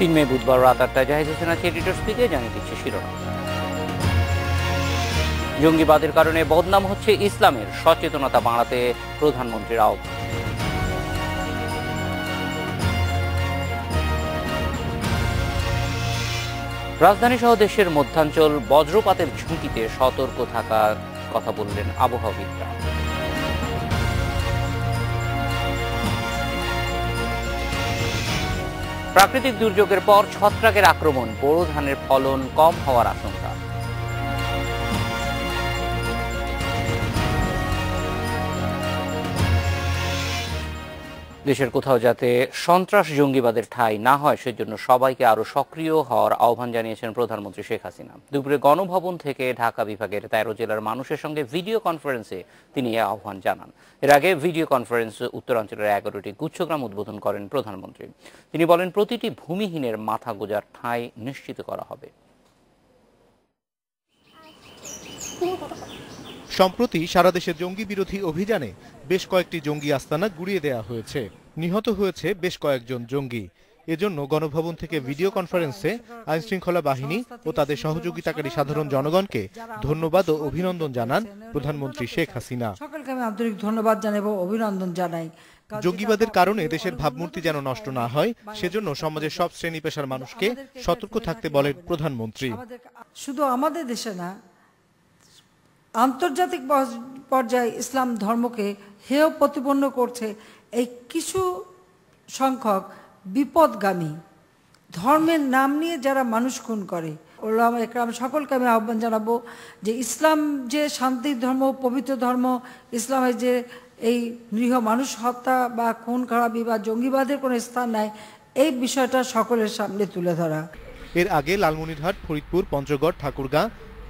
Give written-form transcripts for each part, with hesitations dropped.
3 মে বুধবার রাত 8টায় জাহিদ হোসেন আছে এডিটর স্পিকে জানিয়ে দিচ্ছে শিরোনাম। জঙ্গিবাদের কারণে বদনাম হচ্ছে ইসলামের, সচেতনতা বাড়াতে প্রধানমন্ত্রীর আহ্বান। রাজধানী সহ দেশের মধ্যাঞ্চল বজ্রপাতের ঝুঁকিতে সতর্ক থাকার কথা বললেন আবহাওয়াবিদরা। প্রাকৃতিক দুর্যোগের পর ছত্রাকের আক্রমণ, বোরো ধানের ফলন কম হওয়ার আশঙ্কা। দেশের কোথাও যাতে সন্ত্রাস জঙ্গিবাদের ঠাঁই না হয় সেজন্য সবাইকে আরো সক্রিয় হওয়ার আহ্বান জানিয়েছেন প্রধানমন্ত্রী শেখ হাসিনা। দুপুরে গণভবন থেকে ঢাকা বিভাগের 13 জেলার মানুষের সঙ্গে ভিডিও কনফারেন্সে তিনি এই আহ্বান জানান। এর আগে ভিডিও কনফারেন্স উত্তরাঞ্চলের 11টি গুচ্ছগ্রাম উদ্বোধন করেন প্রধানমন্ত্রী। তিনি বলেন, প্রতিটি ভূমিহীনের মাথা গোঁজার ঠাঁই নিশ্চিত করা হবে। সম্প্রতি সারা দেশে জঙ্গি বিরোধী অভিযানে বেশ কয়েকটি জঙ্গি আস্তানা গুড়িয়ে দেওয়া হয়েছে, নিহত হয়েছে বেশ কয়েকজন জঙ্গি। এজন্য গণভবন থেকে ভিডিও কনফারেন্সে আইনশৃঙ্খলা বাহিনী ও তাদের সহযোগিতাকারী সাধারণ জনগণকে ধন্যবাদ ও অভিনন্দন জানান প্রধানমন্ত্রী শেখ হাসিনা। সকলকে আমি আন্তরিক ধন্যবাদ জানাবো, অভিনন্দন জানাই। জঙ্গিবাদের কারণে দেশের ভাবমূর্তি যেন নষ্ট না হয় সেজন্য সমাজের সব শ্রেণী পেশার মানুষকে সতর্ক থাকতে বলেন প্রধানমন্ত্রী। শুধু আমাদের দেশে না, আন্তর্জাতিক পর্যায়ে ইসলাম ধর্মকে হেয় প্রতিপন্ন করছে এই কিছু সংখ্যক বিপদগামী ধর্মের নাম নিয়ে যারা মানুষ খুন করে। ওলামা একরাম সকলকে আমি আহ্বান জানাবো যে ইসলাম যে শান্তির ধর্ম, পবিত্র ধর্ম, ইসলামের যে এই নিরীহ মানুষ হত্যা বা খুন খারাপি বা জঙ্গিবাদের কোনো স্থান নাই, এই বিষয়টা সকলের সামনে তুলে ধরা। এর আগে লালমনিরহাট, ফরিদপুর, পঞ্চগড়, ঠাকুরগাঁ,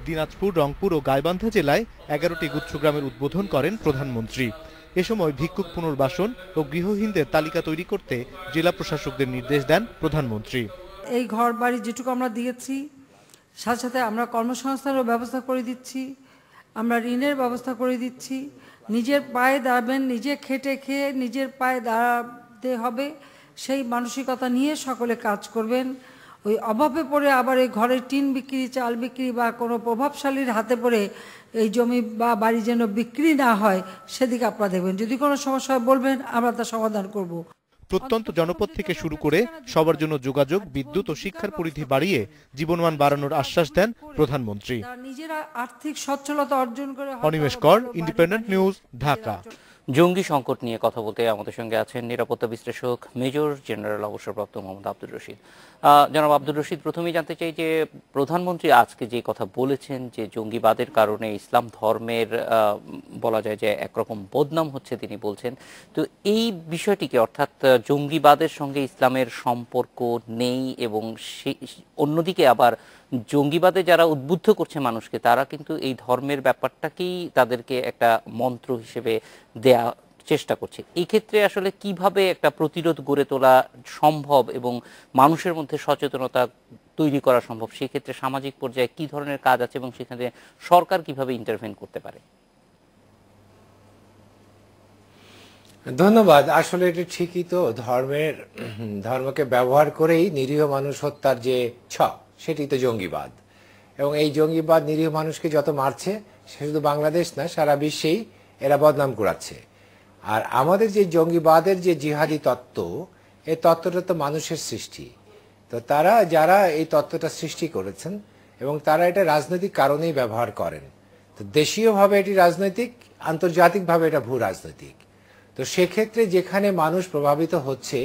দিনাজপুর, রংপুর ও গাইবান্ধা জেলায় 11টি গুচ্ছগ্রামের উদ্বোধন করেন প্রধানমন্ত্রী। এ সময় ভিক্ষুক পুনর্বাসন ও গৃহহীনদের তালিকা তৈরি করতে জেলা প্রশাসকদের নির্দেশ দেন প্রধানমন্ত্রী। এই ঘর বাড়ি যেটুকু আমরা দিয়েছি, সাথে সাথে আমরা কর্মসংস্থানের ব্যবস্থা করে দিচ্ছি, আমরা ঋণের ব্যবস্থা করে দিচ্ছি। নিজের পায়ে দাঁড়াবেন, নিজে খেটে খেয়ে নিজের পায়ে দাঁড়াতে হবে, সেই মানসিকতা নিয়ে সকলে কাজ করবেন। ওই অভাবে পড়ে আবার এই ঘরের টিন বিক্রি, চাল বিক্রি বা কোনো প্রভাবশালীর হাতে পড়ে এই জমি বা বাড়ি যেন বিক্রি না হয় সেদিকে আপনারা দেখবেন। যদি কোনো সমস্যা বলবেন, আমরা তার সমাধান করব। প্রত্যন্ত জনপদ থেকে শুরু করে সবার জন্য যোগাযোগ, বিদ্যুৎ ও শিক্ষার পরিধি বাড়িয়ে জীবনমান বাড়ানোর আশ্বাস দেন প্রধানমন্ত্রী। নিজেরা আর্থিক সচ্ছলতা অর্জন করে। অনিমেষ কর, ইন্ডিপেন্ডেন্ট নিউজ, ঢাকা। জঙ্গি সংকট নিয়ে কথা বলতে আমাদের সঙ্গে আছেন নিরাপত্তা বিশ্লেষক মেজর জেনারেল অবসরপ্রাপ্ত মোহাম্মদ আব্দুর রশিদ। জনাব আব্দুর রশিদ, প্রথমেই জানতে চাই যে প্রধানমন্ত্রী আজকে যে কথা বলেছেন যে জঙ্গিবাদের কারণে ইসলাম ধর্মের বলা যায় যে একরকম বদনাম হচ্ছে, তিনি বলছেন, তো এই বিষয়টিকে অর্থাৎ জঙ্গিবাদের সঙ্গে ইসলামের সম্পর্ক নেই এবং অন্যদিকে আবার জঙ্গিবাদে যারা উদ্বুদ্ধ করছে মানুষকে তারা কিন্তু এই ধর্মের ব্যাপারটাকেই তাদেরকে একটা মন্ত্র হিসেবে দেয়া চেষ্টা করছে। এই ক্ষেত্রে আসলে কিভাবে একটা প্রতিরোধ গড়ে তোলা সম্ভব এবং মানুষের মধ্যে সচেতনতা তৈরি করা সম্ভব, সেই ক্ষেত্রে সামাজিক পর্যায়ে কি ধরনের কাজ আছে এবং সেখানে সরকার কিভাবে ইন্টারভেন করতে পারে? ধন্যবাদ। আসলে এটা ঠিকই তো, ধর্মকে ব্যবহার করেই নিরীহ মানুষ হত্যার যে ছক, সেটি তো জঙ্গিবাদ। এবং এই জঙ্গিবাদ নিরীহ মানুষকে যত মারছে, সে শুধু বাংলাদেশ না, সারা বিশ্বেই এরা বদনাম করাচ্ছে। আর আমাদের যে জঙ্গিবাদের যে জিহাদি তত্ত্ব, এই তত্ত্বটা তো মানুষের সৃষ্টি। তো যারা এই তত্ত্বটা সৃষ্টি করেছেন এবং তারা এটা রাজনৈতিক কারণেই ব্যবহার করেন। তো দেশীয়ভাবে এটি রাজনৈতিক, আন্তর্জাতিকভাবে এটা ভূ রাজনৈতিক। তো সেক্ষেত্রে যেখানে মানুষ প্রভাবিত হচ্ছে,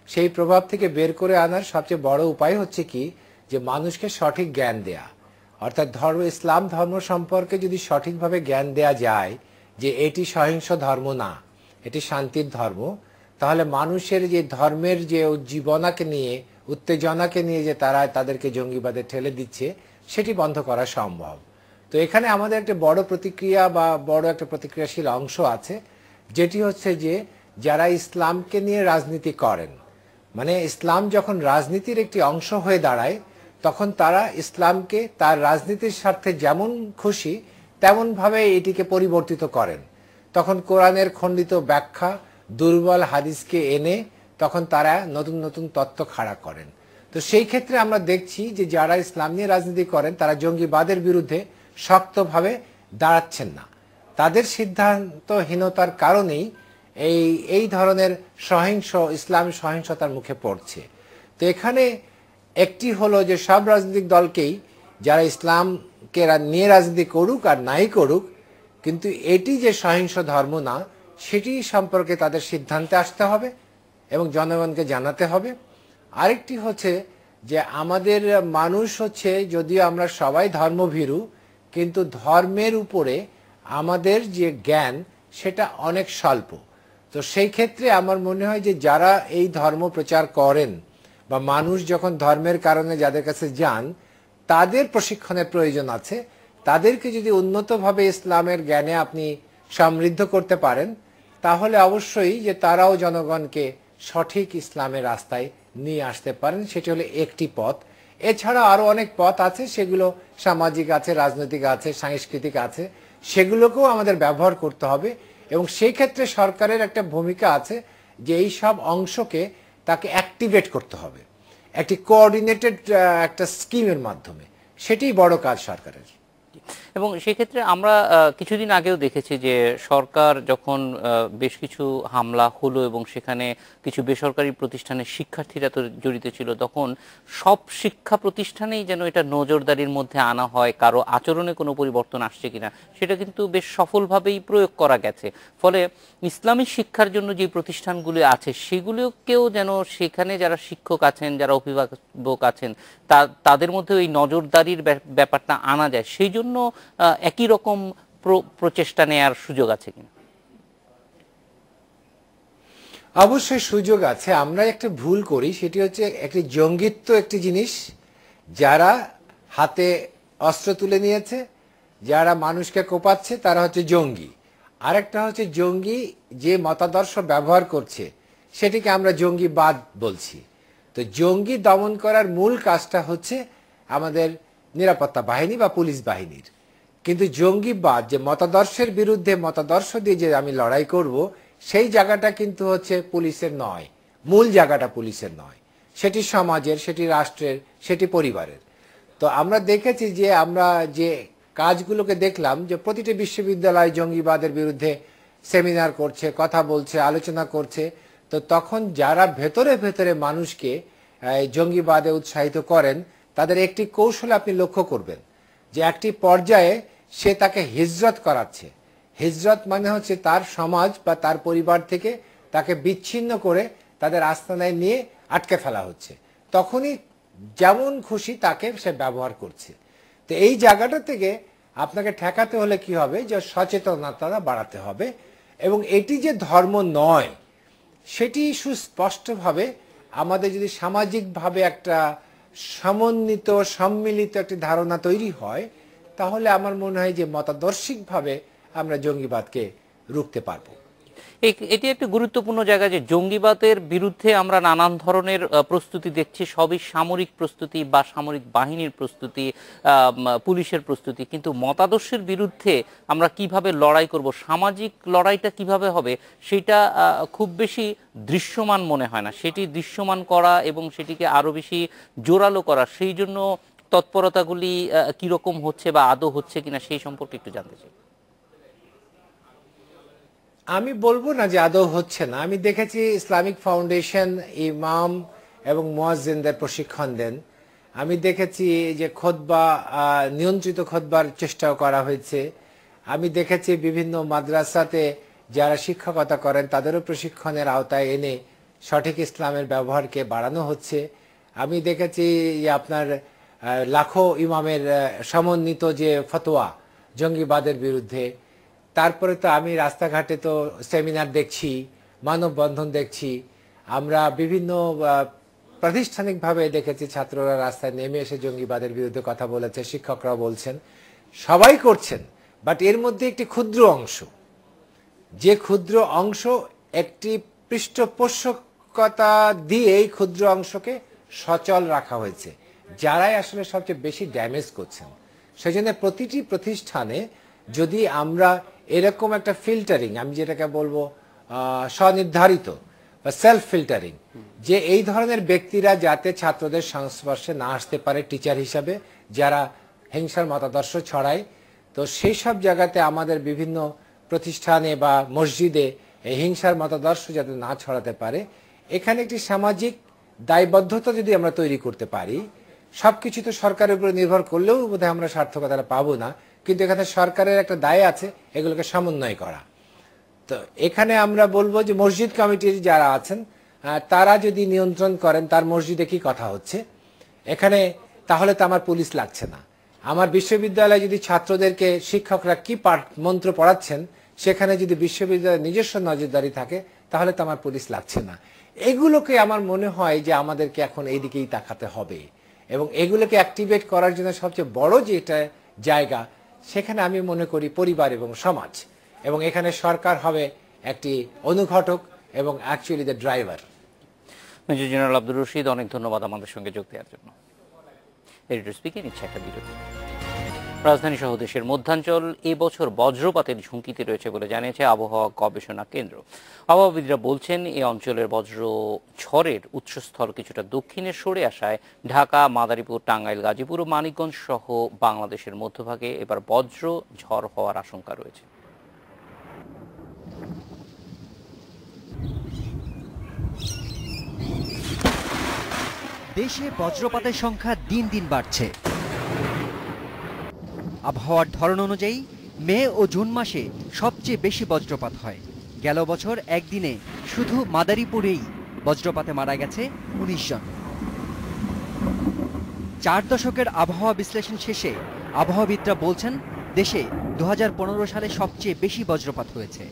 সেই প্রভাব থেকে বের করে আনার সবচেয়ে বড় উপায় হচ্ছে কি, যে মানুষকে সঠিক জ্ঞান দেয়া। অর্থাৎ ইসলাম ধর্ম সম্পর্কে যদি সঠিকভাবে জ্ঞান দেয়া যায় যে এটি সহিংস ধর্ম না, এটি শান্তির ধর্ম, তাহলে মানুষের যে ধর্মের যে উজ্জীবনাকে নিয়ে, উত্তেজনাকে নিয়ে যে তারা তাদেরকে জঙ্গিবাদে ঠেলে দিচ্ছে, সেটি বন্ধ করা সম্ভব। তো এখানে আমাদের একটা বড় প্রতিক্রিয়া বা বড় একটা প্রতিক্রিয়াশীল অংশ আছে, যেটি হচ্ছে যে যারা ইসলামকে নিয়ে রাজনীতি করেন, মানে ইসলাম যখন রাজনীতির একটি অংশ হয়ে দাঁড়ায়, তখন তারা ইসলামকে তার রাজনীতির স্বার্থে যেমন খুশি তেমন ভাবে এটিকে পরিবর্তিত করেন। তখন কোরআনের খণ্ডিত ব্যাখ্যা, দুর্বল হাদিসকে এনে তখন তারা নতুন নতুন তত্ত্ব খাড়া করেন। তো সেই ক্ষেত্রে আমরা দেখছি যে যারা ইসলাম নিয়ে রাজনীতি করেন তারা জঙ্গিবাদের বিরুদ্ধে শক্তভাবে দাঁড়াচ্ছেন না। তাদের সিদ্ধান্তহীনতার কারণেই এই ধরনের ইসলামী সহিংসতার মুখে পড়ছে। তো এখানে একটি হলো যে সব রাজনৈতিক দলকেই যারা ইসলামকে নিয়ে রাজনীতি করুক আর নাই করুক, কিন্তু এটি যে সহিংস ধর্ম না সেটি সম্পর্কে তাদের সিদ্ধান্তে আসতে হবে এবং জনগণকে জানাতে হবে। আরেকটি হচ্ছে যে আমাদের মানুষ হচ্ছে, যদিও আমরা সবাই ধর্মভীরু, কিন্তু ধর্মের উপরে আমাদের যে জ্ঞান সেটা অনেক স্বল্প। তো সেই ক্ষেত্রে আমার মনে হয় যে যারা এই ধর্ম প্রচার করেন বা মানুষ যখন ধর্মের কারণে যাদের কাছে যান তাদের প্রশিক্ষণের প্রয়োজন আছে। তাদেরকে যদি উন্নতভাবে ইসলামের জ্ঞানে আপনি সমৃদ্ধ করতে পারেন তাহলে অবশ্যই যে তারাও জনগণকে সঠিক ইসলামের রাস্তায় নিয়ে আসতে পারেন। সেটি হলো একটি পথ। এছাড়া আরো অনেক পথ আছে, সেগুলো সামাজিক আছে, রাজনৈতিক আছে, সাংস্কৃতিক আছে, সেগুলোকেও আমাদের ব্যবহার করতে হবে। এবং সেই ক্ষেত্রে সরকারের একটা ভূমিকা আছে যে এই সব অংশকে তাকে অ্যাক্টিভেট করতে হবে একটি কোঅর্ডিনেটেড একটা স্কিমের মাধ্যমে। সেটাই বড় কাজ সরকারের। এবং সেক্ষেত্রে আমরা কিছুদিন আগেও দেখেছি যে সরকার যখন বেশ কিছু হামলা হলো এবং সেখানে কিছু বেসরকারি প্রতিষ্ঠানের শিক্ষার্থীরা তো জড়িত ছিল, তখন সব শিক্ষা প্রতিষ্ঠানেই যেন এটা নজরদারির মধ্যে আনা হয়, কারো আচরণে কোনো পরিবর্তন আসছে কিনা সেটা কিন্তু বেশ সফলভাবেই প্রয়োগ করা গেছে। ফলে ইসলামী শিক্ষার জন্য যে প্রতিষ্ঠানগুলি আছে সেগুলোকেও যেন সেখানে যারা শিক্ষক আছেন, যারা অভিভাবক আছেন, তাদের মধ্যে ওই নজরদারির ব্যাপারটা আনা যায়, সেই জন্য একই রকম প্রচেষ্টা নেয়ার সুযোগ আছে কিনা? অবশ্যই সুযোগ আছে। আমরা একটা ভুল করি, সেটি হচ্ছে একটি জঙ্গিত্ব একটি জিনিস, যারা হাতে অস্ত্র তুলে নিয়েছে, যারা মানুষকে কোপাচ্ছে তারা হচ্ছে জঙ্গি। আরেকটা হচ্ছে জঙ্গি যে মতাদর্শ ব্যবহার করছে সেটিকে আমরা জঙ্গিবাদ বলছি। তো জঙ্গি দমন করার মূল কাজটা হচ্ছে আমাদের নিরাপত্তা বাহিনী বা পুলিশ বাহিনীর। কিন্তু জঙ্গিবাদ যে মতাদর্শের বিরুদ্ধে মতাদর্শ দিয়ে যে আমি লড়াই করব, সেই জায়গাটা কিন্তু হচ্ছে পুলিশের নয়, মূল জায়গাটা পুলিশের নয়, সেটি সমাজের, সেটি রাষ্ট্রের, সেটি পরিবারের। তো আমরা দেখেছি যে আমরা যে কাজগুলোকে দেখলাম যে প্রতিটি বিশ্ববিদ্যালয় জঙ্গিবাদের বিরুদ্ধে সেমিনার করছে, কথা বলছে, আলোচনা করছে। তো তখন যারা ভেতরে ভেতরে মানুষকে জঙ্গিবাদে উৎসাহিত করেন তাদের একটি কৌশল আপনি লক্ষ্য করবেন যে একটি পর্যায়ে সে তাকে হিজরত করাচ্ছে। হিজরত মানে হচ্ছে তার সমাজ বা তার পরিবার থেকে তাকে বিচ্ছিন্ন করে তাদের আস্তানায় নিয়ে আটকে ফেলা হচ্ছে। তখনই যেমন খুশি তাকে সে ব্যবহার করছে। তো এই জায়গাটা থেকে আপনাকে ঠেকাতে হলে কি হবে, যে সচেতনতা বাড়াতে হবে এবং এটি যে ধর্ম নয় সেটি সুস্পষ্টভাবে আমাদের যদি সামাজিকভাবে একটা সমন্বিত সম্মিলিত একটি ধারণা তৈরি হয় তাহলে আমার মনে হয় যে মতাদর্শিকভাবে আমরা জঙ্গিবাদকে রুখতে পারবো। এটি একটি গুরুত্বপূর্ণ জায়গা যে জঙ্গিবাদের বিরুদ্ধে আমরা নানান ধরনের প্রস্তুতি দেখছি, সবই সামরিক প্রস্তুতি বা সামরিক বাহিনীর প্রস্তুতি, পুলিশের প্রস্তুতি, কিন্তু মতাদর্শের বিরুদ্ধে আমরা কিভাবে লড়াই করব, সামাজিক লড়াইটা কিভাবে হবে সেটা খুব বেশি দৃশ্যমান মনে হয় না। সেটি দৃশ্যমান করা এবং সেটিকে আরো বেশি জোরালো করা, সেই জন্য তৎপরতাগুলি কিরকম হচ্ছে বা আদৌ হচ্ছে কিনা সেই সম্পর্কে একটু জানতে চাই। আমি বলবো না যে আদৌ হচ্ছে না। আমি দেখেছি ইসলামিক ফাউন্ডেশন ইমাম এবং মুয়াজ্জিনদের প্রশিক্ষণ দেন। আমি দেখেছি যে খুতবা, নিয়ন্ত্রিত খুতবার চেষ্টাও করা হয়েছে। আমি দেখেছি বিভিন্ন মাদ্রাসাতে যারা শিক্ষকতা করেন তাদেরও প্রশিক্ষণের আওতায় এনে সঠিক ইসলামের ব্যবহারকে বাড়ানো হচ্ছে। আমি দেখেছি যে আপনার লাখো ইমামের সমন্বিত যে ফতোয়া জঙ্গিবাদের বিরুদ্ধে। তারপরে তো আমি রাস্তাঘাটে তো সেমিনার দেখছি, মানববন্ধন দেখছি। আমরা বিভিন্ন প্রাতিষ্ঠানিকভাবে দেখেছি ছাত্ররা রাস্তায় নেমে এসে জঙ্গিবাদের বিরুদ্ধে কথা বলেছে, শিক্ষকরা বলছেন, সবাই করছেন। বাট এর মধ্যে একটি ক্ষুদ্র অংশ, যে ক্ষুদ্র অংশ একটি পৃষ্ঠপোষকতা দিয়ে এই ক্ষুদ্র অংশকে সচল রাখা হয়েছে, যারাই আসলে সবচেয়ে বেশি ড্যামেজ করছেন। সেজন্য প্রতিটি প্রতিষ্ঠানে যদি আমরা এরকম একটা ফিল্টারিং, আমি যেটাকে বলবো স্বনির্ধারিত বা সেলফ ফিল্টারিং, যে এই ধরনের ব্যক্তিরা যাতে ছাত্রদের সংস্পর্শে না আসতে পারে টিচার হিসাবে, যারা হিংসার মতাদর্শ ছড়ায়। তো সেই সব জায়গাতে আমাদের বিভিন্ন প্রতিষ্ঠানে বা মসজিদে এই হিংসার মতাদর্শ যাতে না ছড়াতে পারে, এখানে একটি সামাজিক দায়বদ্ধতা যদি আমরা তৈরি করতে পারি, সবকিছু তো সরকারের উপরে নির্ভর করলেও বোধহয় আমরা সার্থকতা পাবো না, কিন্তু এখানে সরকারের একটা দায় আছে এগুলোকে সমন্বয় করা। তো এখানে আমরা বলবো যে মসজিদ কমিটির যারা আছেন তারা যদি নিয়ন্ত্রণ করেন তার মসজিদে কি কথা হচ্ছে এখানে, তাহলে তো আমার পুলিশ লাগছে না। আমার বিশ্ববিদ্যালয়ে যদি ছাত্রদেরকে শিক্ষকরা কি মন্ত্র পড়াচ্ছেন সেখানে যদি বিশ্ববিদ্যালয়ের নিজস্ব নজরদারি থাকে, তাহলে তো আমার পুলিশ লাগছে না। এগুলোকে আমার মনে হয় যে আমাদেরকে এখন এইদিকেই তাকাতে হবে, এবং এগুলোকে অ্যাক্টিভেট করার জন্য সবচেয়ে বড় যেটা জায়গা, সেখানে আমি মনে করি পরিবার এবং সমাজ, এবং এখানে সরকার হবে একটি অনুঘটক এবং actually the driver. Major general Abdur Rashid, অনেক ধন্যবাদ আমাদের সঙ্গে যোগ দেওয়ার জন্য। এডিটর স্পিকিং, ইচ্ছা একটা বিরতি। রাজধানী সহ দেশের মধ্যাঞ্চল এবছর বজ্রপাতের ঝুঁকিতে রয়েছে বলে জানিয়েছে আবহাওয়া গবেষণা কেন্দ্র। আবহাওয়াবিদরা বলছেন এই অঞ্চলের বজ্র ঝড়ের উৎসস্থল কিছুটা দক্ষিণে সরে আসায় ঢাকা, মাদারীপুর, টাঙ্গাইল, গাজীপুর ও মানিকগঞ্জ সহ বাংলাদেশের মধ্যভাগে এবার বজ্র ঝড় হওয়ার আশঙ্কা রয়েছে। দেশে বজ্রপাতের সংখ্যা দিন দিন বাড়ছে। আবহাওয়ার ধরন অনুযায়ী মে ও জুন মাসে সবচেয়ে বেশি বজ্রপাত হয়। গেল বছর একদিনে শুধু মাদারীপুরেই বজ্রপাতে মারা গেছে ১৯ জন। 4 দশকের আবহাওয়া বিশ্লেষণ শেষে আবহাওয়াবিদরা বলছেন দেশে ২০১৫ সালে সবচেয়ে বেশি বজ্রপাত হয়েছে।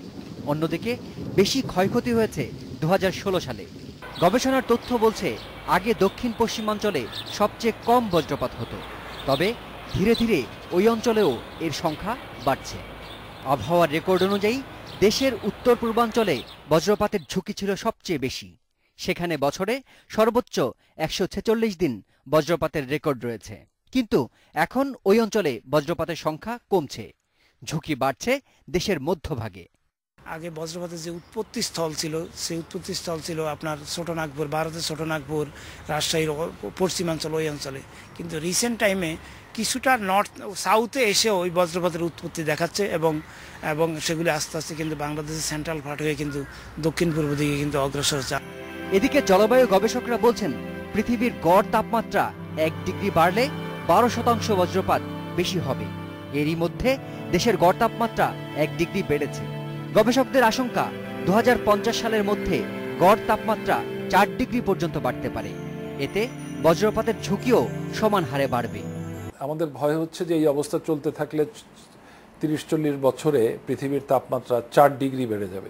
অন্যদিকে বেশি ক্ষয়ক্ষতি হয়েছে ২০১৬ সালে। গবেষণার তথ্য বলছে আগে দক্ষিণ পশ্চিমাঞ্চলে সবচেয়ে কম বজ্রপাত হতো, তবে ধীরে ধীরে ওই অঞ্চলেও এর সংখ্যা বাড়ছে। আবহাওয়ার রেকর্ড অনুযায়ী দেশের উত্তর পূর্বাঞ্চলে বজ্রপাতের ঝুঁকি ছিল সবচেয়ে বেশি। সেখানে বছরে সর্বোচ্চ ১৪৬ দিন বজ্রপাতের রেকর্ড রয়েছে। কিন্তু এখন ওই অঞ্চলে বজ্রপাতের সংখ্যা কমছে, ঝুঁকি বাড়ছে দেশের মধ্যভাগে। আগে বজ্রপাতের যে উৎপত্তি স্থল ছিল, সেই উৎপত্তি স্থল ছিল আপনার ছোটনাগপুর, ভারতের ছোটনাগপুর, রাজশাহীর পশ্চিমাঞ্চল, ওই অঞ্চলে। কিন্তু রিসেন্ট টাইমে কিছুটা নর্থ সাউথে এসেও ওই বজ্রপাতের উৎপত্তি দেখাচ্ছে, এবং সেগুলি আস্তে আস্তে কিন্তু বাংলাদেশের সেন্ট্রাল পার্ট হয়ে কিন্তু দক্ষিণ পূর্ব দিকে কিন্তু অগ্রসর হচ্ছে। এদিকে জলবায়ু গবেষকরা বলছেন পৃথিবীর গড় তাপমাত্রা 1 ডিগ্রি বাড়লে 12% বজ্রপাত বেশি হবে। এরই মধ্যে দেশের গড় তাপমাত্রা 1 ডিগ্রি বেড়েছে। গবেষকদের আশঙ্কা 2050 সালের মধ্যে গড় তাপমাত্রা 4 ডিগ্রি পর্যন্ত বাড়তে পারে। এতে বজ্রপাতের ঝুঁকিও সমান হারে বাড়বে। আমাদের ভয় হচ্ছে যে এই অবস্থা চলতে থাকলে 30-40 বছরে পৃথিবীর তাপমাত্রা 4 ডিগ্রি বেড়ে যাবে।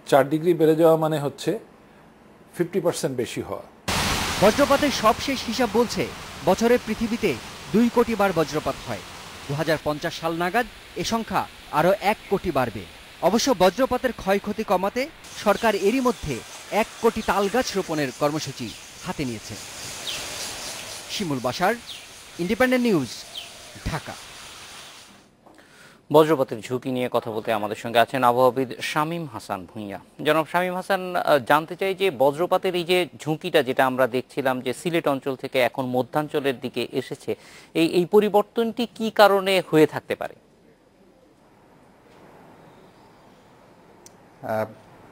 4 ডিগ্রি বেড়ে যাওয়া মানে হচ্ছে 50% বেশি হওয়া। বজ্রপাতের সবশেষ হিসাব বলছে বছরে পৃথিবীতে 2 কোটি বার বজ্রপাত হয়। 2050 সাল নাগাদ এ সংখ্যা আরও 1 কোটি বাড়বে। অবশ্য বজ্রপাতের ক্ষয়ক্ষতি কমাতে সরকার এরই মধ্যে 1 কোটি তালগাছ রোপণের কর্মসূচি হাতে নিয়েছে। শিমুল বাশার, ইন্ডিপেন্ডেন্ট নিউজ, ঢাকা। বজ্রপাতের ঝুঁকি নিয়ে কথা বলতে আমাদের সঙ্গে আছেন আবহাওয়াবিদ শামীম হাসান ভূঁইয়া। জনাব শামীম হাসান, জানতে চাই যে বজ্রপাতের এই যে ঝুঁকিটা যেটা আমরা দেখছিলাম যে সিলেট অঞ্চল থেকে এখন মধ্যাঞ্চলের দিকে এসেছে, এই পরিবর্তনটি কি কারণে হয়ে থাকতে পারে?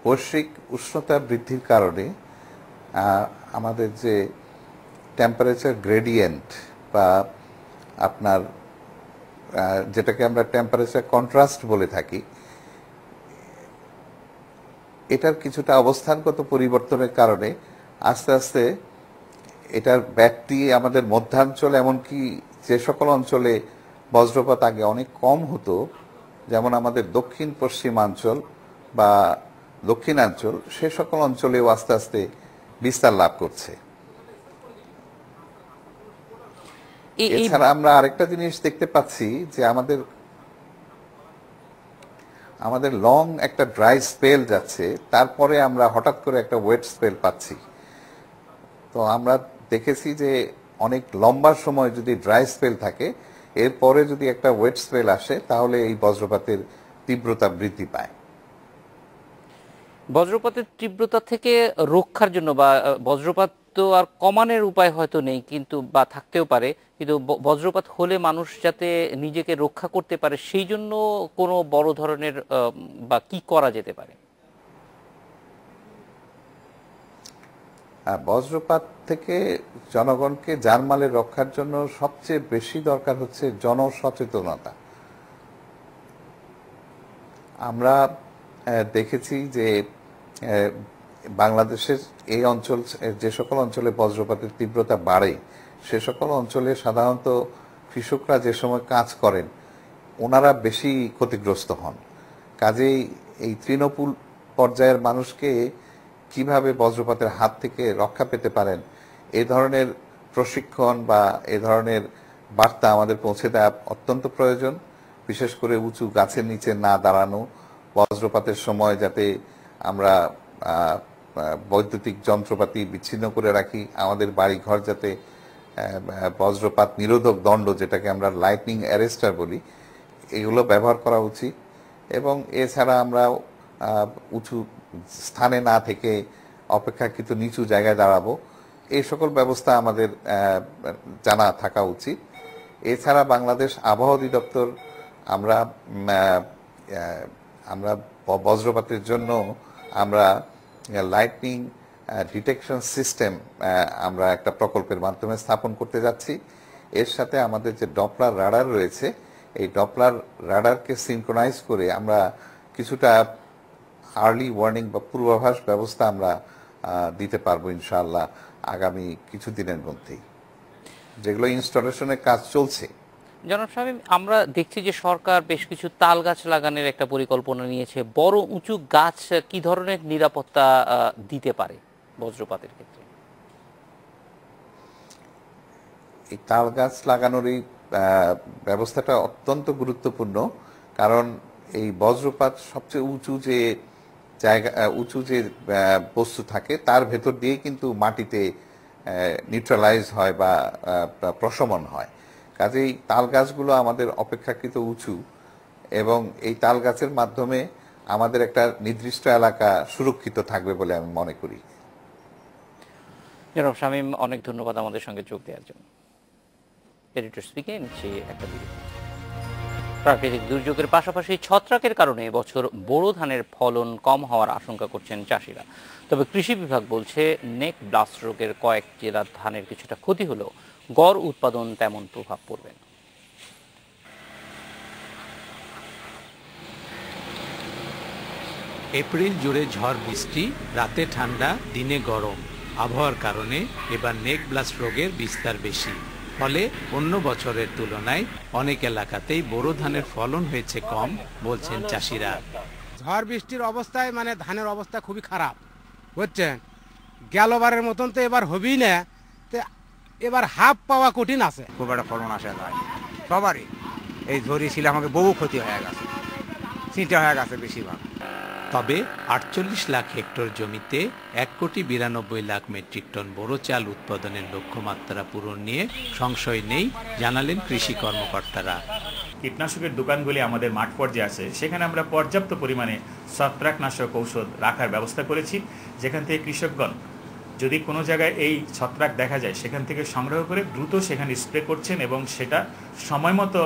বৈশ্বিক উষ্ণতা বৃদ্ধির কারণে আমাদের যে টেম্পারেচার গ্রেডিয়েন্ট বা আপনার যেটাকে আমরা টেম্পারেচার কন্ট্রাস্ট বলে থাকি, এটার কিছুটা অবস্থানগত পরিবর্তনের কারণে আস্তে আস্তে এটার ব্যাপ্তি আমাদের মধ্যাঞ্চল, এমনকি যে সকল অঞ্চলে বজ্রপাত আগে অনেক কম হতো, যেমন আমাদের দক্ষিণ পশ্চিমাঞ্চল বা দক্ষিণাঞ্চল, সে সকল অঞ্চলেও আস্তে আস্তে বিস্তার লাভ করছে। এছাড়া আমরা আরেকটা জিনিস দেখতে পাচ্ছি যে আমাদের লং একটা ড্রাই স্পেল যাচ্ছে, তারপরে আমরা হঠাৎ করে একটা ওয়েট স্পেল পাচ্ছি। তো আমরা দেখেছি যে অনেক লম্বা সময় যদি ড্রাই স্পেল থাকে, এরপরে যদি একটা ওয়েট স্পেল আসে, তাহলে এই বজ্রপাতের তীব্রতা বৃদ্ধি পায়। বজ্রপাতের তীব্রতা থেকে রক্ষার জন্য বা বজ্রপাত তো আর কমানোর উপায় হয়তো নেই, কিন্তু বা থাকতেও পারে, কিন্তু বজ্রপাত হলে মানুষ যাতে নিজেকে রক্ষা করতে পারে সেই জন্য কোনো বড় ধরনের বা কি করা যেতে পারে? বজ্রপাত থেকে জনগণকে জানমালের রক্ষার জন্য সবচেয়ে বেশি দরকার হচ্ছে জনসচেতনতা। আমরা দেখেছি যে বাংলাদেশের এই অঞ্চল, যে সকল অঞ্চলে বজ্রপাতের তীব্রতা বাড়ে সে সকল অঞ্চলে সাধারণত কৃষকরা যে সময় কাজ করেন ওনারা বেশি ক্ষতিগ্রস্ত হন। কাজেই এই তৃণমূল পর্যায়ের মানুষকে কিভাবে বজ্রপাতের হাত থেকে রক্ষা পেতে পারেন এই ধরনের প্রশিক্ষণ বা এ ধরনের বার্তা আমাদের পৌঁছে দেওয়া অত্যন্ত প্রয়োজন। বিশেষ করে উঁচু গাছের নিচে না দাঁড়ানো, বজ্রপাতের সময় যাতে আমরা বৈদ্যুতিক যন্ত্রপাতি বিচ্ছিন্ন করে রাখি, আমাদের বাড়ি ঘর যাতে বজ্রপাত নিরোধক দণ্ড যেটাকে আমরা লাইটনিং অ্যারেস্টার বলি এগুলো ব্যবহার করা উচিত। এবং এছাড়া আমরা উঁচু স্থানে না থেকে অপেক্ষাকৃত নিচু জায়গায় দাঁড়াবো, এই সকল ব্যবস্থা আমাদের জানা থাকা উচিত। এছাড়া বাংলাদেশ আবহাওয়া অধিদপ্তর আমরা বজ্রপাতের জন্য আমরা লাইটনিং ডিটেকশন সিস্টেম আমরা একটা প্রকল্পের মাধ্যমে স্থাপন করতে যাচ্ছি। এর সাথে আমাদের যে ডপলার রাডার রয়েছে এই ডপলার রাডারকে সিনক্রোনাইজ করে আমরা কিছুটা আর্লি ওয়ার্নিং বা পূর্বাভাস ব্যবস্থা আমরা দিতে পারবো ইনশাআল্লাহ আগামী কিছুদিনের মধ্যেই, যেগুলো ইনস্টলেশনের কাজ চলছে। জনাব শামীম, আমরা দেখছি যে সরকার বেশ কিছু তাল গাছ লাগানোর একটা পরিকল্পনা নিয়েছে। বড় উঁচু গাছ কি ধরনের নিরাপত্তা দিতে পারে বজ্রপাতের ক্ষেত্রে? এই তাল গাছ লাগানোর এই ব্যবস্থাটা অত্যন্ত গুরুত্বপূর্ণ, কারণ এই বজ্রপাত সবচেয়ে উঁচু যে জায়গা, উঁচু যে বস্তু থাকে তার ভেতর দিয়ে কিন্তু মাটিতে নিউট্রালাইজ হয় বা প্রশমন হয়। কাজেই তাল গাছগুলো আমাদের অপেক্ষাকৃত উঁচু এবং এই তাল গাছের মাধ্যমে আমাদের একটা নির্দিষ্ট এলাকা সুরক্ষিত থাকবে বলে আমি মনে করি। জনাব শামীম, অনেক ধন্যবাদ আমাদের সঙ্গে যোগ দেওয়ার জন্য। এডিটর স্পিকিং একটা বিরতি। প্রাকৃতিক দুর্যোগের পাশাপাশি ছত্রাকের কারণে এবছর বোরো ধানের ফলন কম হওয়ার আশঙ্কা করছেন চাষিরা। তবে কৃষি বিভাগ বলছে নেক ব্লাস্ট রোগের কয়েক জেলার ধানের কিছুটা ক্ষতি হলেও গড় উৎপাদন তেমন প্রভাব পড়বে না। এপ্রিল জুড়ে ঝড় বৃষ্টি, রাতে ঠান্ডা, দিনে গরম আবহাওয়ার কারণে এবার নেক ব্লাস্ট রোগের বিস্তার বেশি। ফলে অন্য বছরের তুলনায় অনেক এলাকাতেই বোরো ধানের ফলন হয়েছে কম বলছেন চাষিরা। ঝড় বৃষ্টির অবস্থায় মানে ধানের অবস্থা খুবই খারাপ, বুঝছেন। গেলবারের মতন তো এবার হবেই না, তো এবার হাফ পাওয়া কঠিন আছে। খুব একটা ফলন আসে না সবারই। এই ঝড়ি ছিল আমাকে বহু ক্ষতি হয়ে গেছে, চিন্তা হয়ে গেছে বেশিরভাগ। তবে 48 লাখ হেক্টর জমিতে 1,92,00,000 মেট্রিক টন বোরো চাল উৎপাদনের লক্ষ্যমাত্রা পূরণ নিয়ে সংশয় নেই জানালেন কৃষি কর্মকর্তারা। কীটনাশকের দোকানগুলি আমাদের মাঠ পর্যায়ে আছে, সেখানে আমরা পর্যাপ্ত পরিমাণে ছত্রাকনাশক ঔষধ রাখার ব্যবস্থা করেছি, যেখান থেকে কৃষকগণ যদি কোনো জায়গায় এই ছত্রাক দেখা যায় সেখান থেকে সংগ্রহ করে দ্রুত সেখানে স্প্রে করছেন এবং সেটা সময় মতো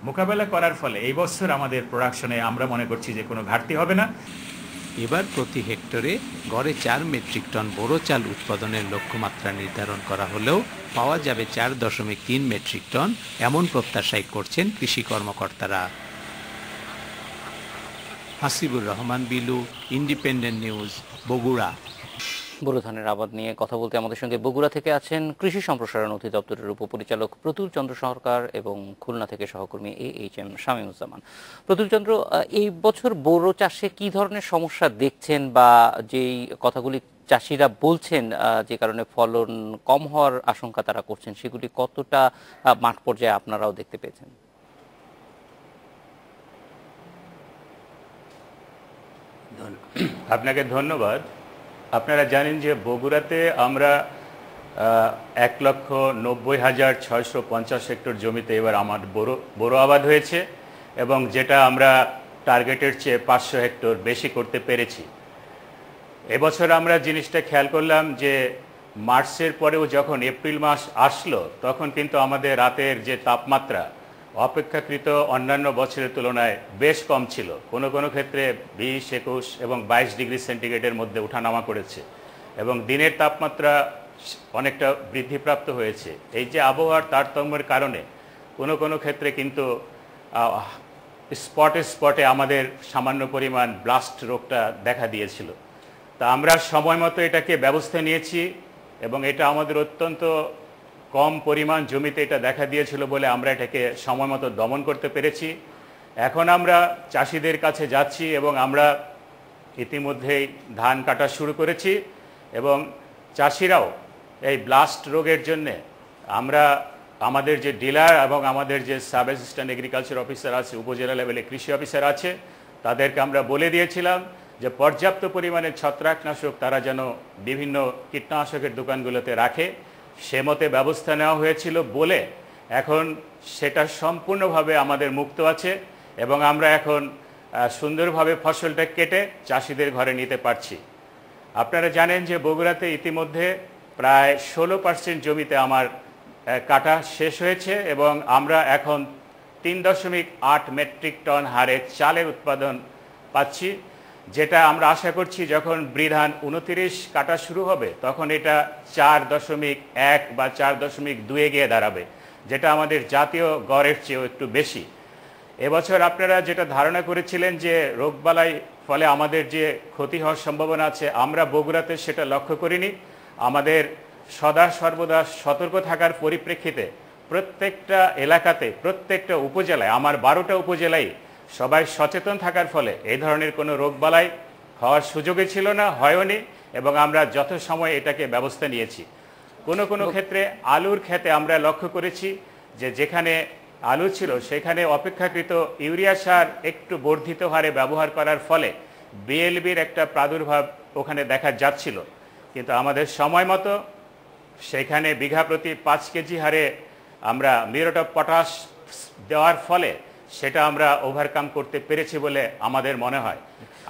মোকাবেলা করার ফলে এই বছর আমাদের প্রোডাকশনে আমরা মনে করছি যে কোনো ঘাটতি হবে না। এবার প্রতি হেক্টরে গড়ে 4 মেট্রিক টন বোরো চাল উৎপাদনের লক্ষ্যমাত্রা নির্ধারণ করা হলেও পাওয়া যাবে 4.3 মেট্রিক টন, এমন প্রত্যাশাই করছেন কৃষি কর্মকর্তারা। Hasibur Rahman Bilu, independent news, Bogura. বোরো ধানের আবাদ নিয়ে কথা বলতে আমাদের সঙ্গে বগুড়া থেকে আছেন কৃষি সম্প্রসারণ অধিদপ্তরের উপপরিচালক প্রতুল চন্দ্র সরকার এবং খুলনা থেকে সহকর্মী AHM শামীমুজ্জামান। প্রতুল চন্দ্র, এই বছর বোরো চাষে কি ধরনের সমস্যা দেখছেন বা যেই কথাগুলি চাষিরা বলছেন যে কারণে ফলন কম হওয়ার আশঙ্কা তারা করছেন সেগুলি কতটা মাঠ পর্যায়ে আপনারাও দেখতে পেয়েছেন? আপনাকে ধন্যবাদ। আপনারা জানেন যে বগুড়াতে আমরা 1,90,650 হেক্টর জমিতে এবার আমার বোরো আবাদ হয়েছে এবং যেটা আমরা টার্গেটের চেয়ে 500 হেক্টর বেশি করতে পেরেছি। এবছর আমরা জিনিসটা খেয়াল করলাম যে মার্চের পরেও যখন এপ্রিল মাস আসলো তখন কিন্তু আমাদের রাতের যে তাপমাত্রা অপেক্ষাকৃত অন্যান্য বছরের তুলনায় বেশ কম ছিল, কোনো কোনো ক্ষেত্রে 20, 21 এবং 22 ডিগ্রি সেন্টিগ্রেডের মধ্যে ওঠানামা করেছে এবং দিনের তাপমাত্রা অনেকটা বৃদ্ধিপ্রাপ্ত হয়েছে। এই যে আবহাওয়ার তারতম্যের কারণে কোনো কোনো ক্ষেত্রে কিন্তু স্পটে স্পটে আমাদের সামান্য পরিমাণ ব্লাস্ট রোগটা দেখা দিয়েছিল। তা আমরা সময় মতো এটাকে ব্যবস্থা নিয়েছি এবং এটা আমাদের অত্যন্ত কম পরিমাণ জমিতে এটা দেখা দিয়েছিল বলে আমরা এটাকে সময় মতো দমন করতে পেরেছি। এখন আমরা চাষিদের কাছে যাচ্ছি এবং আমরা ইতিমধ্যেই ধান কাটা শুরু করেছি এবং চাষিরাও এই ব্লাস্ট রোগের জন্যে আমরা আমাদের যে ডিলার এবং আমাদের যে সাব অ্যাসিস্ট্যান্ট এগ্রিকালচার অফিসার আছে, উপজেলা লেভেলে কৃষি অফিসার আছে, তাদেরকে আমরা বলে দিয়েছিলাম যে পর্যাপ্ত পরিমাণে ছত্রাকনাশক তারা যেন বিভিন্ন কীটনাশকের দোকানগুলোতে রাখে, সে মতে ব্যবস্থা নেওয়া হয়েছিল বলে এখন সেটা সম্পূর্ণভাবে আমাদের মুক্ত আছে এবং আমরা এখন সুন্দরভাবে ফসলটা কেটে চাষিদের ঘরে নিতে পারছি। আপনারা জানেন যে বগুড়াতে ইতিমধ্যে প্রায় 16% জমিতে আমার কাটা শেষ হয়েছে এবং আমরা এখন 3.8 মেট্রিক টন হারে চালের উৎপাদন পাচ্ছি, যেটা আমরা আশা করছি যখন বৃধান 29 কাটা শুরু হবে তখন এটা 4.1 বা 4.2 গিয়ে দাঁড়াবে, যেটা আমাদের জাতীয় গড়ের চেয়েও একটু বেশি। এবছর আপনারা যেটা ধারণা করেছিলেন যে রোগবালাই ফলে আমাদের যে ক্ষতি হওয়ার সম্ভাবনা আছে, আমরা বগুড়াতে সেটা লক্ষ্য করিনি। আমাদের সদা সর্বদা সতর্ক থাকার পরিপ্রেক্ষিতে প্রত্যেকটা এলাকাতে, প্রত্যেকটা উপজেলায়, আমার 12টা উপজেলায় সবাই সচেতন থাকার ফলে এই ধরনের কোনো রোগবালাই হওয়ার সুযোগই ছিল না, হয়নি এবং আমরা যথাসময়ে এটাকে ব্যবস্থা নিয়েছি। কোনো কোনো ক্ষেত্রে আলুর ক্ষেতে আমরা লক্ষ্য করেছি যে যেখানে আলু ছিল সেখানে অপেক্ষাকৃত ইউরিয়া সার একটু বর্ধিত হারে ব্যবহার করার ফলে বিএলবির একটা প্রাদুর্ভাব ওখানে দেখা যাচ্ছিল, কিন্তু আমাদের সময় মতো সেখানে বিঘা প্রতি 5 কেজি হারে আমরা মিউরেট অফ পটাশ দেওয়ার ফলে সেটা আমরা ওভারকাম করতে পেরেছি বলে আমাদের মনে হয়।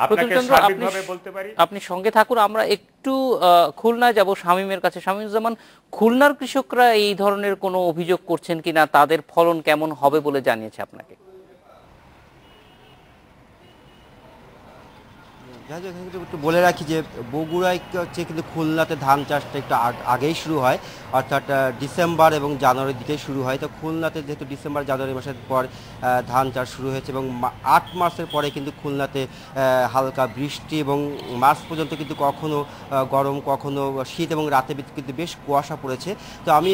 আপনাকে সার্বিকভাবে বলতে পারি, আপনি সঙ্গে থাকুন, আমরা একটু খুলনায় যাব শামীমের কাছে। শামীমুজ্জামান, খুলনার কৃষকরা এই ধরনের কোনো অভিযোগ করছেন কিনা, তাদের ফলন কেমন হবে বলে জানিয়েছে আপনাকে? একটু বলে রাখি যে বগুড়ায় হচ্ছে কিন্তু খুলনাতে ধান চাষটা একটু আগেই শুরু হয়, অর্থাৎ ডিসেম্বর এবং জানুয়ারির দিকে শুরু হয়। তো খুলনাতে যেহেতু ডিসেম্বর জানুয়ারি মাসের পর ধান চাষ শুরু হয়েছে এবং 8 মাসের পরে কিন্তু খুলনাতে হালকা বৃষ্টি এবং মার্চ পর্যন্ত কিন্তু কখনো গরম কখনো শীত এবং রাতে কিন্তু বেশ কুয়াশা পড়েছে। তো আমি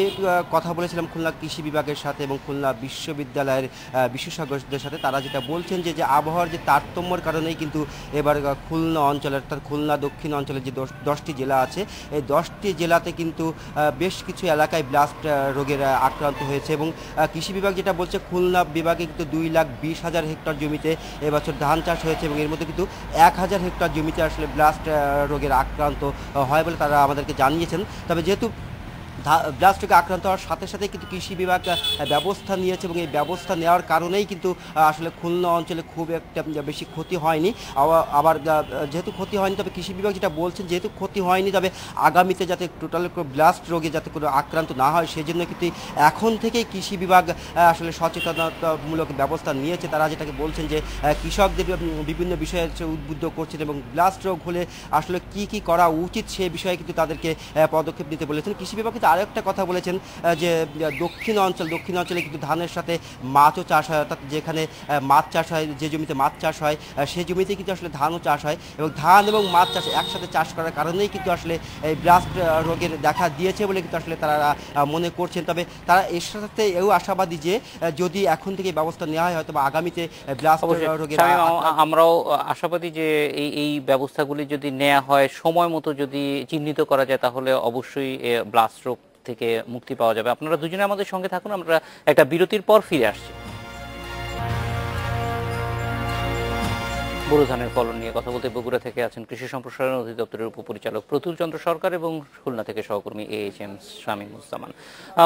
কথা বলেছিলাম খুলনা কৃষি বিভাগের সাথে এবং খুলনা বিশ্ববিদ্যালয়ের বিশেষজ্ঞদের সাথে। তারা যেটা বলছেন যে আবহাওয়ার যে তারতম্যের কারণেই কিন্তু এবার খুলনা অঞ্চলের, অর্থাৎ খুলনা দক্ষিণ অঞ্চলের যে 10টি জেলা আছে, এই 10টি জেলাতে কিন্তু বেশ কিছু এলাকায় ব্লাস্ট রোগের আক্রান্ত হয়েছে এবং কৃষি বিভাগ যেটা বলছে খুলনা বিভাগে কিন্তু 2,20,000 হেক্টর জমিতে এবছর ধান চাষ হয়েছে এবং এর মধ্যে কিন্তু 1,000 হেক্টর জমিতে আসলে ব্লাস্ট রোগের আক্রান্ত হয় বলে তারা আমাদেরকে জানিয়েছেন। তবে যেহেতু ব্লাস্ট রোগে আক্রান্ত হওয়ার সাথে সাথে কিন্তু কৃষি বিভাগ ব্যবস্থা নিয়েছে এবং এই ব্যবস্থা নেওয়ার কারণেই কিন্তু আসলে খুলনা অঞ্চলে খুব একটা বেশি ক্ষতি হয়নি। আবার যেহেতু ক্ষতি হয়নি, তবে কৃষি বিভাগ যেটা বলছেন যেহেতু ক্ষতি হয়নি, তবে আগামীতে যাতে টোটাল ব্লাস্ট রোগে যাতে কোনো আক্রান্ত না হয় সেজন্য কিন্তু এখন থেকেই কৃষি বিভাগ আসলে সচেতনতামূলক ব্যবস্থা নিয়েছে। তারা যেটাকে বলছেন যে কৃষকদের বিভিন্ন বিষয়ে উদ্বুদ্ধ করছেন এবং ব্লাস্ট রোগ হলে আসলে কি করা উচিত সে বিষয়ে কিন্তু তাদেরকে পদক্ষেপ নিতে বলেছেন। কৃষি বিভাগ কিন্তু আরেকটা কথা বলেছেন যে দক্ষিণ অঞ্চলে কিন্তু ধানের সাথে মাছও চাষ হয়, অর্থাৎ যেখানে মাছ চাষ হয়, যে জমিতে মাছ চাষ হয় সেই জমিতে কিন্তু আসলে ধানও চাষ হয় এবং ধান এবং মাছ চাষ একসাথে চাষ করার কারণেই কিন্তু আসলে এই ব্লাস্ট রোগের দেখা দিয়েছে বলে কিন্তু আসলে তারা মনে করছেন। তবে তারা এর সাথে এও আশাবাদী যে যদি এখন থেকে ব্যবস্থা নেওয়া হয় হয়তো আগামীতে ব্লাস্ট রোগের, আমরাও আশাবাদী যে এই ব্যবস্থাগুলি যদি নেওয়া হয়, সময় মতো যদি চিহ্নিত করা যায়, তাহলে অবশ্যই ব্লাস্ট রোগ থেকে মুক্তি পাওয়া যাবে। আপনারা দুজনে আমাদের সঙ্গে থাকুন, আমরা একটা বিরতির পর ফিরে আসছি। বোরো ধানের ফলন নিয়ে কথা বলতে বগুড়া থেকে আছেন কৃষি সম্প্রসারণ অধিদপ্তরের উপপরিচালক প্রতুল চন্দ্র সরকার এবং খুলনা থেকে সহকর্মী AHM শামীমুজ্জামান।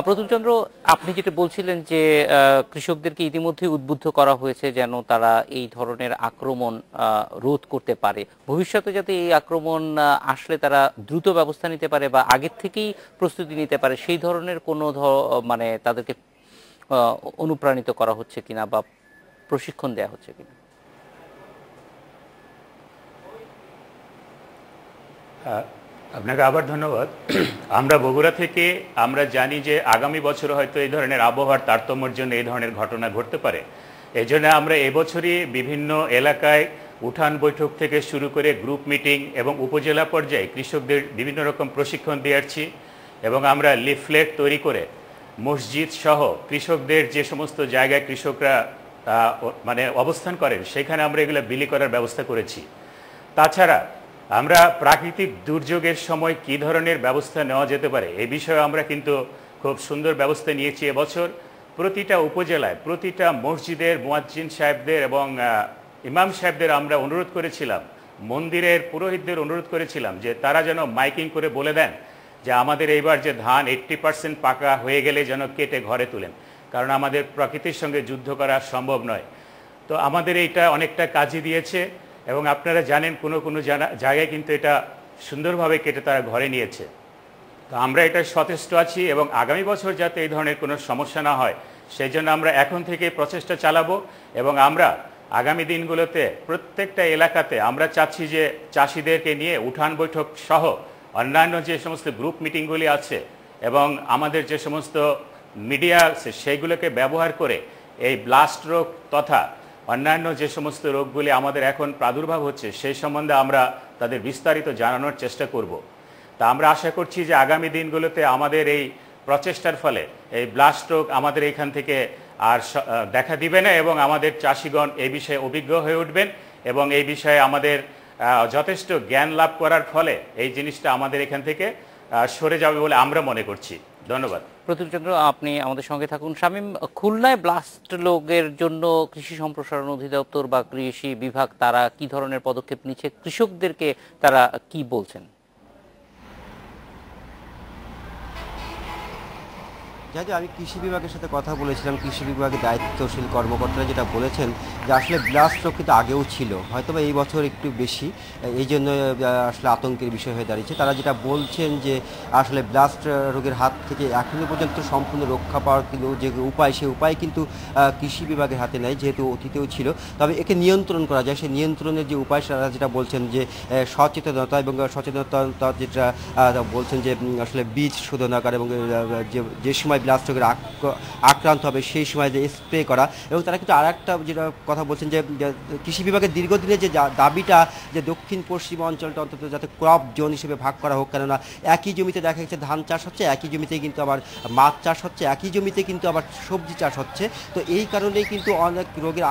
প্রতুল চন্দ্র, আপনি যেটা বলছিলেন যে কৃষকদেরকে ইতিমধ্যে উদ্বুদ্ধ করা হয়েছে যেন তারা এই ধরনের আক্রমণ রোধ করতে পারে, ভবিষ্যতে যাতে এই আক্রমণ আসলে তারা দ্রুত ব্যবস্থা নিতে পারে বা আগের থেকেই প্রস্তুতি নিতে পারে, সেই ধরনের কোনো মানে তাদেরকে অনুপ্রাণিত করা হচ্ছে কিনা বা প্রশিক্ষণ দেওয়া হচ্ছে কিনা? আপনাকে আবার ধন্যবাদ। আমরা বগুড়া থেকে আমরা জানি যে আগামী বছর হয়তো এই ধরনের আবহাওয়ার তারতম্যের জন্য এই ধরনের ঘটনা ঘটতে পারে। এই জন্য আমরা এবছরই বিভিন্ন এলাকায় উঠান বৈঠক থেকে শুরু করে গ্রুপ মিটিং এবং উপজেলা পর্যায়ে কৃষকদের বিভিন্ন রকম প্রশিক্ষণ দিয়ে আসছি এবং আমরা লিফলেট তৈরি করে মসজিদ সহ কৃষকদের যে সমস্ত জায়গায় কৃষকরা মানে অবস্থান করেন সেখানে আমরা এগুলো বিলি করার ব্যবস্থা করেছি। তাছাড়া আমরা প্রাকৃতিক দুর্যোগের সময় কী ধরনের ব্যবস্থা নেওয়া যেতে পারে এই বিষয়ে আমরা কিন্তু খুব সুন্দর ব্যবস্থা নিয়েছি। এবছর প্রতিটা উপজেলায় প্রতিটা মসজিদের মুয়াজ্জিন সাহেবদের এবং ইমাম সাহেবদের আমরা অনুরোধ করেছিলাম, মন্দিরের পুরোহিতদের অনুরোধ করেছিলাম যে তারা যেন মাইকিং করে বলে দেন যে আমাদের এইবার যে ধান 80% পাকা হয়ে গেলে যেন কেটে ঘরে তুলেন, কারণ আমাদের প্রকৃতির সঙ্গে যুদ্ধ করা সম্ভব নয়। তো আমাদের এইটা অনেকটা কাজে দিয়েছে এবং আপনারা জানেন কোনো কোনো জায়গায় কিন্তু এটা সুন্দরভাবে কেটে তারা ঘরে নিয়েছে। তো আমরা এটা সচেষ্ট আছি এবং আগামী বছর যাতে এই ধরনের কোনো সমস্যা না হয় সেই জন্য আমরা এখন থেকে প্রচেষ্টা চালাবো এবং আমরা আগামী দিনগুলোতে প্রত্যেকটা এলাকাতে আমরা চাচ্ছি যে চাষিদেরকে নিয়ে উঠান বৈঠক সহ অন্যান্য যে সমস্ত গ্রুপ মিটিংগুলি আছে এবং আমাদের যে সমস্ত মিডিয়া আছে সেইগুলোকে ব্যবহার করে এই ব্লাস্ট রোগ তথা অন্যান্য যে সমস্ত রোগগুলি আমাদের এখন প্রাদুর্ভাব হচ্ছে সেই সম্বন্ধে আমরা তাদের বিস্তারিত জানানোর চেষ্টা করব। তা আমরা আশা করছি যে আগামী দিনগুলোতে আমাদের এই প্রচেষ্টার ফলে এই ব্লাস্ট রোগ আমাদের এখান থেকে আর দেখা দিবে না এবং আমাদের চাষিগণ এই বিষয়ে অভিজ্ঞ হয়ে উঠবেন এবং এই বিষয়ে আমাদের যথেষ্ট জ্ঞান লাভ করার ফলে এই জিনিসটা আমাদের এখান থেকে সরে যাবে বলে আমরা মনে করছি। ধন্যবাদ। প্রতুল চন্দ্র, আপনি আমাদের সঙ্গে থাকুন। শামীম, খুলনায় ব্লাস্ট রোগের জন্য কৃষি সম্প্রসারণ অধিদপ্তর বা কৃষি বিভাগ তারা কি ধরনের পদক্ষেপ নিচ্ছে, কৃষকদেরকে তারা কি বলছেন? যেহেতু আমি কৃষি বিভাগের সাথে কথা বলেছিলাম, কৃষি বিভাগের দায়িত্বশীল কর্মকর্তারা যেটা বলেছেন যে আসলে ব্লাস্ট রোগ কিন্তু আগেও ছিল, হয়তো বা এই বছর একটু বেশি, এই জন্য আসলে আতঙ্কের বিষয় হয়ে দাঁড়িয়েছে। তারা যেটা বলছেন যে আসলে ব্লাস্ট রোগের হাত থেকে এখনো পর্যন্ত সম্পূর্ণ রক্ষা পাওয়ার কিন্তু যে উপায়, সেই উপায় কিন্তু কৃষি বিভাগের হাতে নেই, যেহেতু অতীতেও ছিল। তবে একে নিয়ন্ত্রণ করা যায়, সেই নিয়ন্ত্রণের যে উপায় তারা যেটা বলছেন যে সচেতনতা এবং সচেতনতা যেটা বলছেন যে আসলে বীজ শোধনাগার এবং যে সময় ব্লাস্ট রোগের আক্রান্ত হবে সেই সময় যে স্প্রে করা। এবং তারা কিন্তু আর একটা যেটা কথা বলছেন যে কৃষি বিভাগের দীর্ঘদিনের যে দাবিটা যে দক্ষিণ পশ্চিম অঞ্চলটা অন্তত যাতে ক্রপ জোন হিসেবে ভাগ করা হোক, কেননা একই জমিতে দেখা যাচ্ছে ধান চাষ হচ্ছে, একই জমিতে কিন্তু আবার মাছ চাষ হচ্ছে, একই জমিতে কিন্তু আবার সবজি চাষ হচ্ছে। তো এই কারণেই কিন্তু অনেক রোগের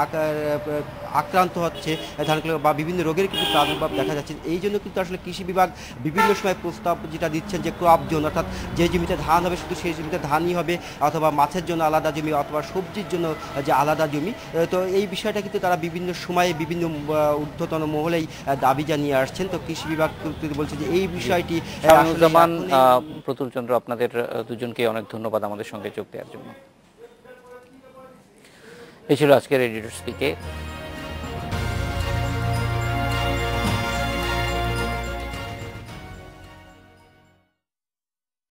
আক্রান্ত হচ্ছে ধানগুলো বা বিভিন্ন রোগের কিন্তু প্রাদুর্ভাব দেখা যাচ্ছে। এই জন্য কিন্তু আসলে কৃষি বিভাগ বিভিন্ন সময় প্রস্তাব যেটা দিচ্ছেন যে ক্রপ জোন, অর্থাৎ যে জমিতে ধান হবে শুধু সেই জমিতে ধানই হবে, অথবা মাছের জন্য আলাদা জমি, অথবা সবজির জন্য যে আলাদা জমি। তো এই বিষয়টা কিন্তু তারা বিভিন্ন সময়ে বিভিন্ন ঊর্ধ্বতন মহলেই দাবি জানিয়ে আসছেন। তো কৃষি বিভাগ বলছে যে এই বিষয়টি। প্রতুল চন্দ্র, আপনাদের দুজনকে অনেক ধন্যবাদ আমাদের সঙ্গে যোগ দেওয়ার জন্য। এই ছিল আজকের এডিটর স্পিকে।